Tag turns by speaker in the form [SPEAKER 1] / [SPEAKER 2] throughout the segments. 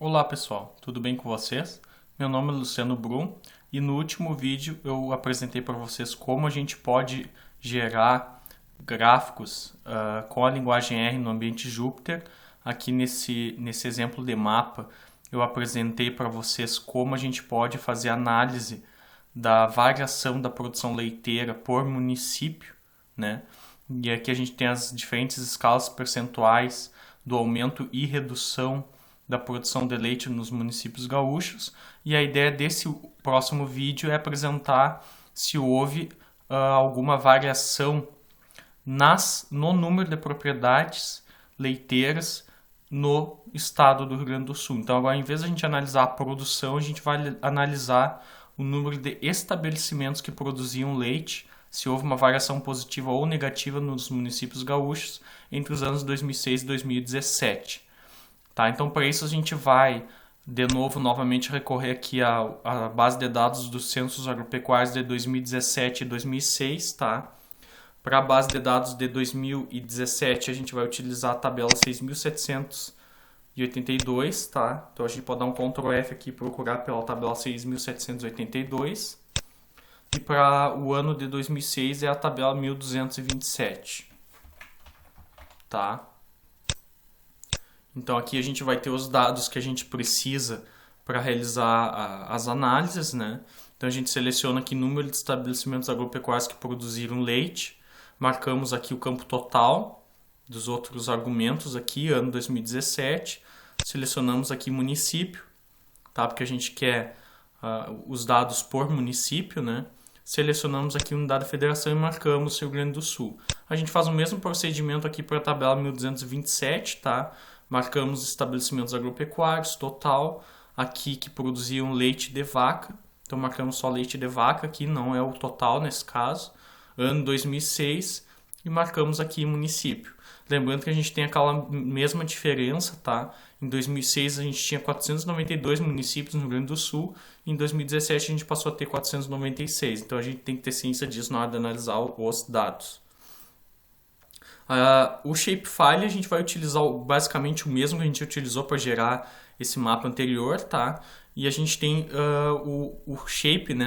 [SPEAKER 1] Olá pessoal, tudo bem com vocês? Meu nome é Luciano Brum e no último vídeo eu apresentei para vocês como a gente pode gerar gráficos com a linguagem R no ambiente Jupyter. Aqui nesse exemplo de mapa eu apresentei para vocês como a gente pode fazer análise da variação da produção leiteira por município, né? E aqui a gente tem as diferentes escalas percentuais do aumento e redução da produção de leite nos municípios gaúchos. E a ideia desse próximo vídeo é apresentar se houve alguma variação no número de propriedades leiteiras no estado do Rio Grande do Sul. Então, agora, em vez de a gente analisar a produção, a gente vai analisar o número de estabelecimentos que produziam leite, se houve uma variação positiva ou negativa nos municípios gaúchos entre os anos 2006 e 2017. Tá? Então, para isso, a gente vai, de novo, novamente recorrer aqui à base de dados dos censos agropecuários de 2017 e 2006, tá? Para a base de dados de 2017, a gente vai utilizar a tabela 6.782, tá? Então a gente pode dar um Ctrl F aqui e procurar pela tabela 6.782. E para o ano de 2006 é a tabela 1.227, tá? Então aqui a gente vai ter os dados que a gente precisa para realizar as análises, né? Então a gente seleciona aqui número de estabelecimentos agropecuários que produziram leite, marcamos aqui o campo total dos outros argumentos aqui, ano 2017, selecionamos aqui município, tá? Porque a gente quer os dados por município, né? Selecionamos aqui unidade da federação e marcamos Rio Grande do Sul. A gente faz o mesmo procedimento aqui para a tabela 1227, tá? Marcamos estabelecimentos agropecuários, total, aqui que produziam leite de vaca. Então marcamos só leite de vaca aqui, não é o total nesse caso. Ano 2006 e marcamos aqui município. Lembrando que a gente tem aquela mesma diferença, tá? Em 2006 a gente tinha 492 municípios no Rio Grande do Sul, e em 2017 a gente passou a ter 496. Então a gente tem que ter ciência disso na hora de analisar os dados. O shapefile a gente vai utilizar basicamente o mesmo que a gente utilizou para gerar esse mapa anterior, tá? E a gente tem o shape, né?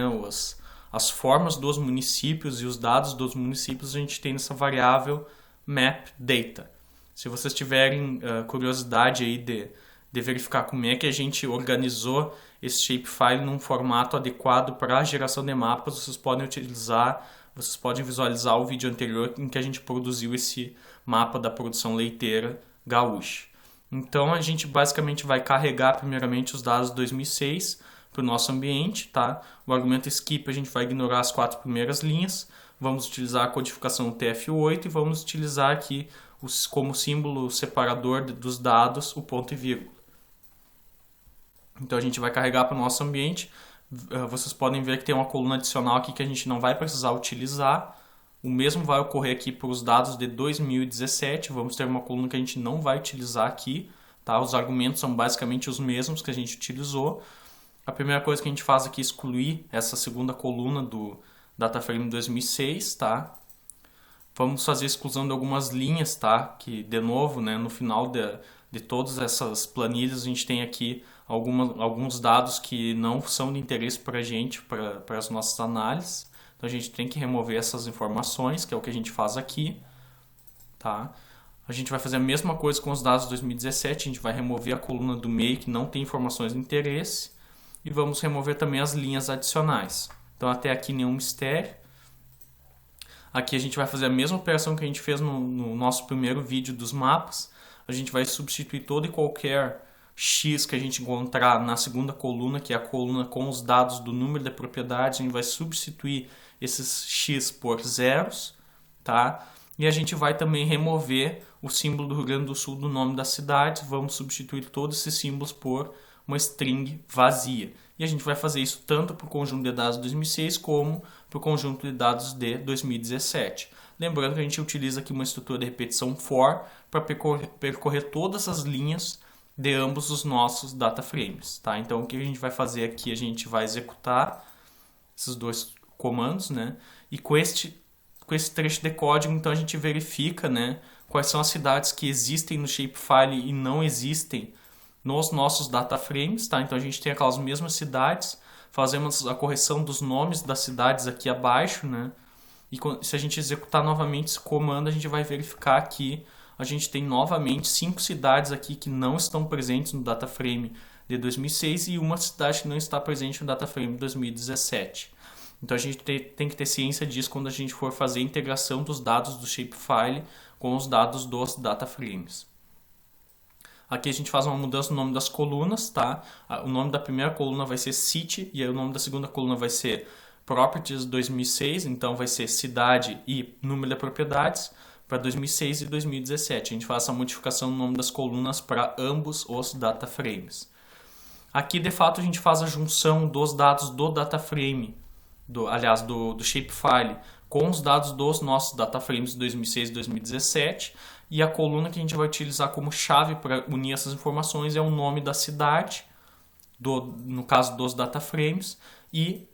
[SPEAKER 1] As formas dos municípios e os dados dos municípios a gente tem nessa variável map data. Se vocês tiverem curiosidade aí de verificar como é que a gente organizou esse shapefile num formato adequado para a geração de mapas, vocês podem visualizar o vídeo anterior em que a gente produziu esse mapa da produção leiteira gaúcha. Então a gente basicamente vai carregar primeiramente os dados de 2006 para o nosso ambiente, tá? O argumento skip a gente vai ignorar as 4 primeiras linhas, vamos utilizar a codificação TF8 e vamos utilizar aqui como símbolo separador dos dados o ponto e vírgula. Então a gente vai carregar para o nosso ambiente. Vocês podem ver que tem uma coluna adicional aqui que a gente não vai precisar utilizar. O mesmo vai ocorrer aqui para os dados de 2017. Vamos ter uma coluna que a gente não vai utilizar aqui, tá? Os argumentos são basicamente os mesmos que a gente utilizou. A primeira coisa que a gente faz aqui é excluir essa segunda coluna do DataFrame 2006, tá? Vamos fazer a exclusão de algumas linhas, tá? Que, de novo, né, no final de todas essas planilhas, a gente tem aqui alguns dados que não são de interesse para a gente, para as nossas análises. Então, a gente tem que remover essas informações, que é o que a gente faz aqui, tá? A gente vai fazer a mesma coisa com os dados de 2017, a gente vai remover a coluna do meio que não tem informações de interesse e vamos remover também as linhas adicionais. Então, até aqui nenhum mistério. Aqui a gente vai fazer a mesma operação que a gente fez no nosso primeiro vídeo dos mapas. A gente vai substituir todo e qualquer X que a gente encontrar na segunda coluna, que é a coluna com os dados do número de propriedades. A gente vai substituir esses X por zeros, tá? E a gente vai também remover o símbolo do Rio Grande do Sul do nome da cidade. Vamos substituir todos esses símbolos por uma string vazia. E a gente vai fazer isso tanto para o conjunto de dados de 2006 como para o conjunto de dados de 2017. Lembrando que a gente utiliza aqui uma estrutura de repetição for para percorrer todas as linhas de ambos os nossos data frames. Tá? Então o que a gente vai fazer aqui? A gente vai executar esses dois comandos, né? E com esse trecho de código, então a gente verifica, né, quais são as cidades que existem no shapefile e não existem nos nossos data frames, tá? Então a gente tem aquelas mesmas cidades, fazemos a correção dos nomes das cidades aqui abaixo, né? E se a gente executar novamente esse comando, a gente vai verificar que a gente tem novamente 5 cidades aqui que não estão presentes no data frame de 2006 e uma cidade que não está presente no data frame de 2017. Então a gente tem que ter ciência disso quando a gente for fazer a integração dos dados do shapefile com os dados dos data frames. Aqui a gente faz uma mudança no nome das colunas, tá? O nome da primeira coluna vai ser City e aí o nome da segunda coluna vai ser Properties 2006, então vai ser cidade e número de propriedades para 2006 e 2017. A gente faz essa modificação no nome das colunas para ambos os data frames. Aqui, de fato, a gente faz a junção dos dados do data frame, do shapefile, com os dados dos nossos data frames de 2006 e 2017. E a coluna que a gente vai utilizar como chave para unir essas informações é o nome da cidade, no caso dos data frames, e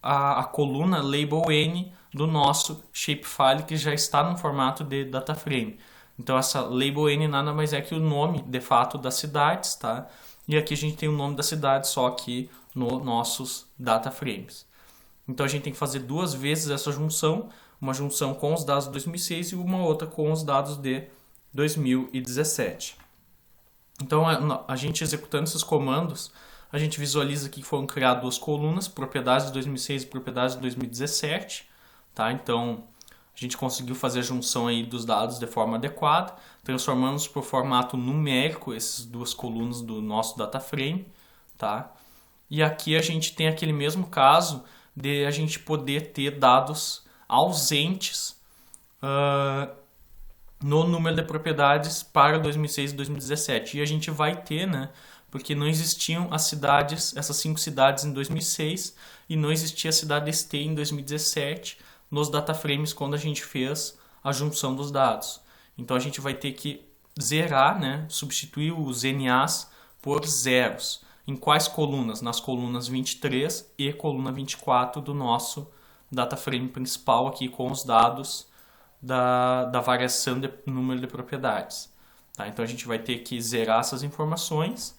[SPEAKER 1] a coluna label N do nosso shapefile que já está no formato de data frame. Então essa label N nada mais é que o nome de fato das cidades, tá? E aqui a gente tem o nome da cidade só aqui nos nossos data frames. Então a gente tem que fazer duas vezes essa junção, uma junção com os dados de 2006 e uma outra com os dados de 2017. Então a gente executando esses comandos, a gente visualiza aqui que foram criadas duas colunas, propriedades de 2006 e propriedades de 2017, tá? Então a gente conseguiu fazer a junção aí dos dados de forma adequada, transformamos para o formato numérico essas duas colunas do nosso data frame, tá? E aqui a gente tem aquele mesmo caso de a gente poder ter dados ausentes no número de propriedades para 2006 e 2017. E a gente vai ter, né? Porque não existiam as cidades, essas 5 cidades em 2006 e não existia a cidade ST em 2017 nos data frames quando a gente fez a junção dos dados. Então a gente vai ter que zerar, né? Substituir os NAs por zeros. Em quais colunas? Nas colunas 23 e coluna 24 do nosso data frame principal aqui com os dados da variação de número de propriedades. Tá? Então a gente vai ter que zerar essas informações.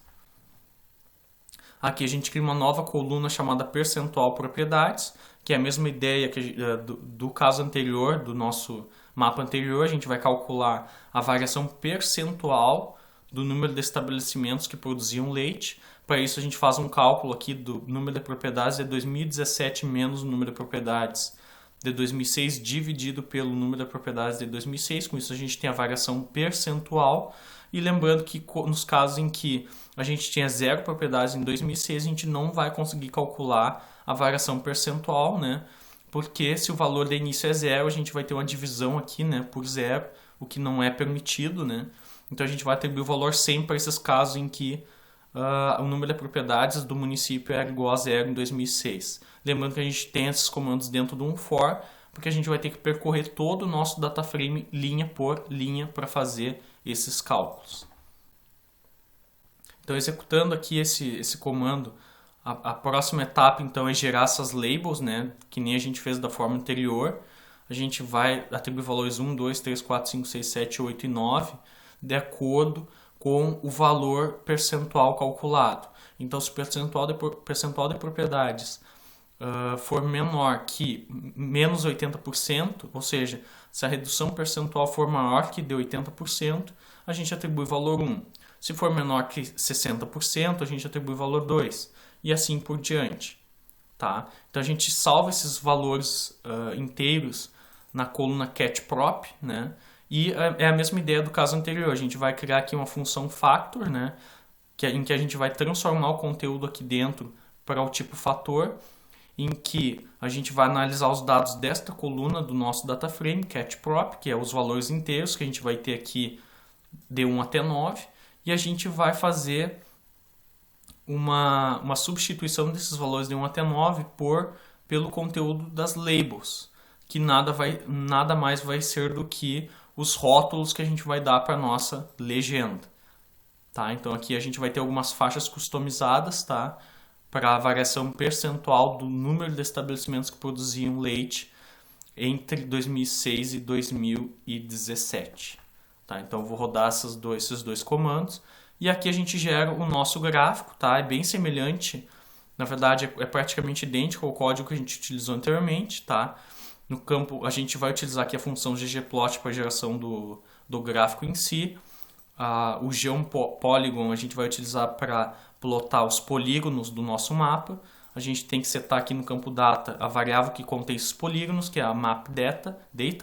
[SPEAKER 1] Aqui a gente cria uma nova coluna chamada percentual propriedades, que é a mesma ideia do caso anterior, do nosso mapa anterior. A gente vai calcular a variação percentual do número de estabelecimentos que produziam leite. Para isso a gente faz um cálculo aqui do número de propriedades de 2017 menos o número de propriedades de 2006 dividido pelo número de propriedades de 2006. Com isso a gente tem a variação percentual. E lembrando que nos casos em que a gente tinha 0 propriedades em 2006, a gente não vai conseguir calcular a variação percentual, né? Porque se o valor de início é 0, a gente vai ter uma divisão aqui, né, por 0, o que não é permitido, né? Então a gente vai atribuir o valor 100 para esses casos em que o número de propriedades do município era igual a 0 em 2006. Lembrando que a gente tem esses comandos dentro do for, porque a gente vai ter que percorrer todo o nosso data frame linha por linha para fazer esses cálculos. Então, executando aqui esse comando, a próxima etapa então é gerar essas labels, né, que nem a gente fez da forma anterior. A gente vai atribuir valores 1, 2, 3, 4, 5, 6, 7, 8 e 9 de acordo com o valor percentual calculado. Então, se o percentual de propriedades for menor que menos 80%, ou seja, se a redução percentual for maior que de 80%, a gente atribui valor 1. Se for menor que 60%, a gente atribui valor 2. E assim por diante. Tá? Então a gente salva esses valores inteiros na coluna catprop, né? E é a mesma ideia do caso anterior. A gente vai criar aqui uma função factor, né? Em que a gente vai transformar o conteúdo aqui dentro para o tipo fator, em que a gente vai analisar os dados desta coluna do nosso data frame, catprop, que é os valores inteiros que a gente vai ter aqui de 1 até 9, e a gente vai fazer uma substituição desses valores de 1 até 9 pelo conteúdo das labels, que nada mais vai ser do que os rótulos que a gente vai dar para a nossa legenda. Tá? Então aqui a gente vai ter algumas faixas customizadas, tá? Para a variação percentual do número de estabelecimentos que produziam leite entre 2006 e 2017. Tá? Então eu vou rodar esses dois comandos E aqui a gente gera o nosso gráfico, tá? É bem semelhante, na verdade é praticamente idêntico ao código que a gente utilizou anteriormente, tá? No campo a gente vai utilizar aqui a função ggplot para a geração do gráfico em si. O geopolygon a gente vai utilizar para plotar os polígonos do nosso mapa. A gente tem que setar aqui no campo data a variável que contém esses polígonos, que é a mapData,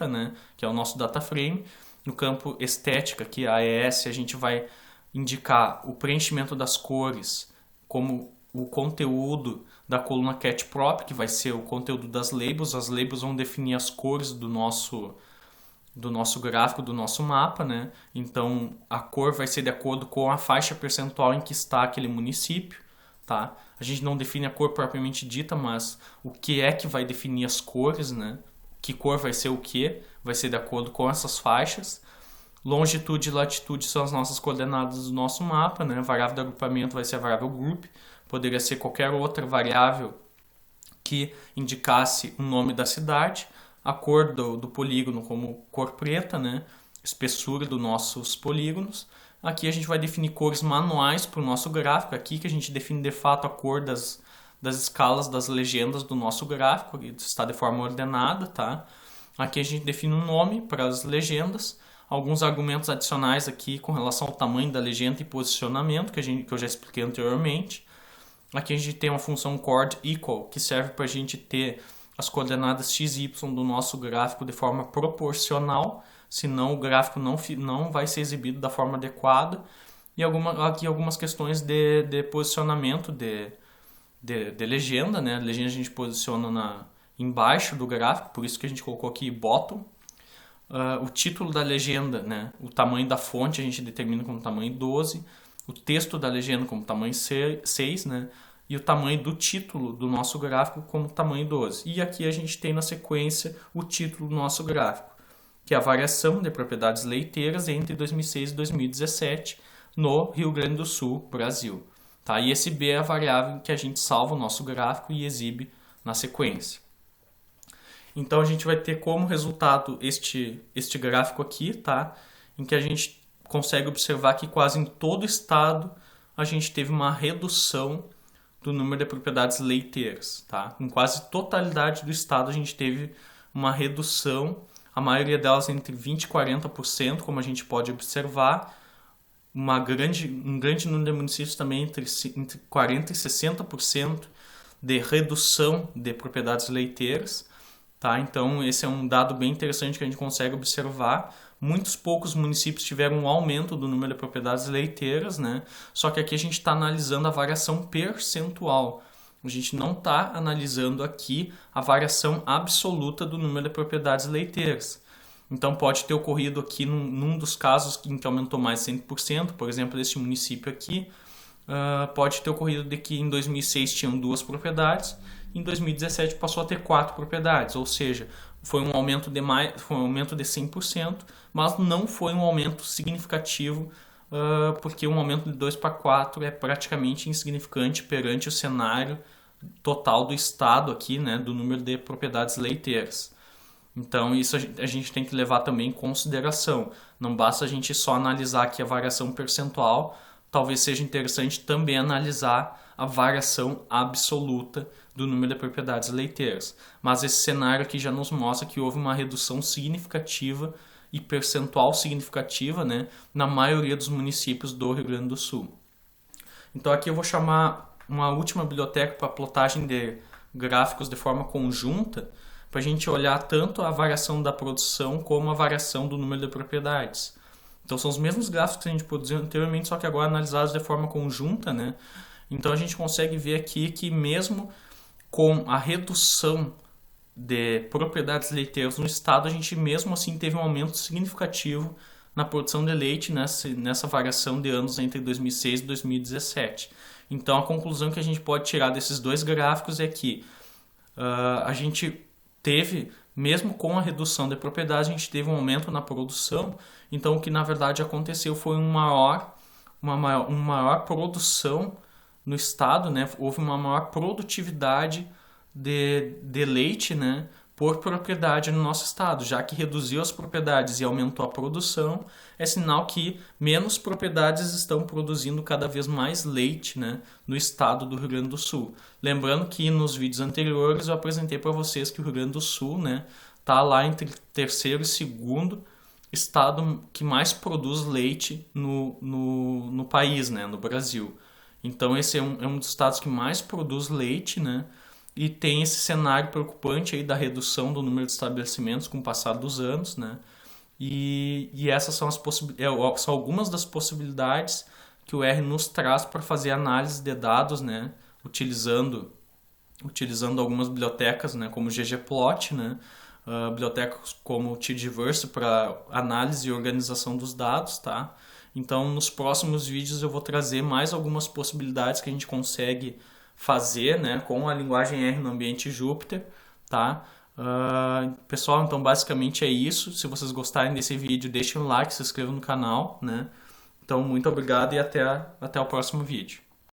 [SPEAKER 1] né, que é o nosso data frame. No campo estética, que é a ES, a gente vai indicar o preenchimento das cores como o conteúdo da coluna catprop, que vai ser o conteúdo das labels. As labels vão definir as cores do nosso gráfico, do nosso mapa, né? Então a cor vai ser de acordo com a faixa percentual em que está aquele município, tá? A gente não define a cor propriamente dita, mas o que é que vai definir as cores, né? Que cor vai ser o que? Vai ser de acordo com essas faixas. Longitude e latitude são as nossas coordenadas do nosso mapa, né? A variável de agrupamento vai ser a variável group, poderia ser qualquer outra variável que indicasse o nome da cidade, a cor do polígono como cor preta, né? Espessura dos nossos polígonos. Aqui a gente vai definir cores manuais para o nosso gráfico, aqui que a gente define de fato a cor das escalas das legendas do nosso gráfico, que está de forma ordenada, tá? Aqui a gente define um nome para as legendas, alguns argumentos adicionais aqui com relação ao tamanho da legenda e posicionamento, que eu já expliquei anteriormente. Aqui a gente tem uma função chord equal, que serve para a gente ter as coordenadas x e y do nosso gráfico de forma proporcional, senão o gráfico não vai ser exibido da forma adequada. E aqui algumas questões de posicionamento de legenda, né? A legenda a gente posiciona embaixo do gráfico, por isso que a gente colocou aqui bottom. O título da legenda, né? O tamanho da fonte a gente determina como tamanho 12, o texto da legenda como tamanho 6, né? E o tamanho do título do nosso gráfico como tamanho 12. E aqui a gente tem na sequência o título do nosso gráfico, que é a variação de propriedades leiteiras entre 2006 e 2017 no Rio Grande do Sul, Brasil. Tá? E esse B é a variável que a gente salva o nosso gráfico e exibe na sequência. Então a gente vai ter como resultado este gráfico aqui, tá? Em que a gente consegue observar que quase em todo o estado a gente teve uma redução do número de propriedades leiteiras, tá? Em quase totalidade do estado a gente teve uma redução, a maioria delas entre 20% e 40%, como a gente pode observar. Um grande número de municípios também entre 40% e 60% de redução de propriedades leiteiras. Tá? Então esse é um dado bem interessante que a gente consegue observar. Muitos poucos municípios tiveram um aumento do número de propriedades leiteiras, né? Só que aqui a gente está analisando a variação percentual. A gente não está analisando aqui a variação absoluta do número de propriedades leiteiras. Então pode ter ocorrido aqui num dos casos em que aumentou mais de 100%, por exemplo, desse município aqui, pode ter ocorrido de que em 2006 tinham 2 propriedades, em 2017 passou a ter 4 propriedades, ou seja, foi um aumento de 100%, mas não foi um aumento significativo, porque um aumento de 2 para 4 é praticamente insignificante perante o cenário total do estado aqui, né, do número de propriedades leiteiras. Então isso a gente tem que levar também em consideração. Não basta a gente só analisar aqui a variação percentual, talvez seja interessante também analisar a variação absoluta do número de propriedades leiteiras. Mas esse cenário aqui já nos mostra que houve uma redução significativa e percentual significativa, né, na maioria dos municípios do Rio Grande do Sul. Então aqui eu vou chamar uma última biblioteca para plotagem de gráficos de forma conjunta, para a gente olhar tanto a variação da produção como a variação do número de propriedades. Então são os mesmos gráficos que a gente produziu anteriormente, só que agora analisados de forma conjunta, né? Então a gente consegue ver aqui que mesmo com a redução de propriedades leiteiras no estado, a gente mesmo assim teve um aumento significativo na produção de leite nessa variação de anos entre 2006 e 2017. Então a conclusão que a gente pode tirar desses dois gráficos é que a gente teve, mesmo com a redução de propriedades, a gente teve um aumento na produção. Então o que na verdade aconteceu foi uma maior produção no estado, né? Houve uma maior produtividade de leite, né? por propriedade no nosso estado, já que reduziu as propriedades e aumentou a produção, é sinal que menos propriedades estão produzindo cada vez mais leite, né, no estado do Rio Grande do Sul. Lembrando que nos vídeos anteriores eu apresentei para vocês que o Rio Grande do Sul, né, tá lá entre terceiro e segundo estado que mais produz leite no país, né, no Brasil. Então esse é um dos estados que mais produz leite, né? E tem esse cenário preocupante aí da redução do número de estabelecimentos com o passar dos anos, né? E essas são, são algumas das possibilidades que o R nos traz para fazer análise de dados, né? Utilizando algumas bibliotecas, né? Como o ggplot, né? Bibliotecas como o tdiverse para análise e organização dos dados, tá? Então, nos próximos vídeos eu vou trazer mais algumas possibilidades que a gente consegue fazer, né, com a linguagem R no ambiente Jupyter, tá? Pessoal, então basicamente é isso. Se vocês gostarem desse vídeo, deixem um like, se inscrevam no canal, né? Então, muito obrigado e até o próximo vídeo.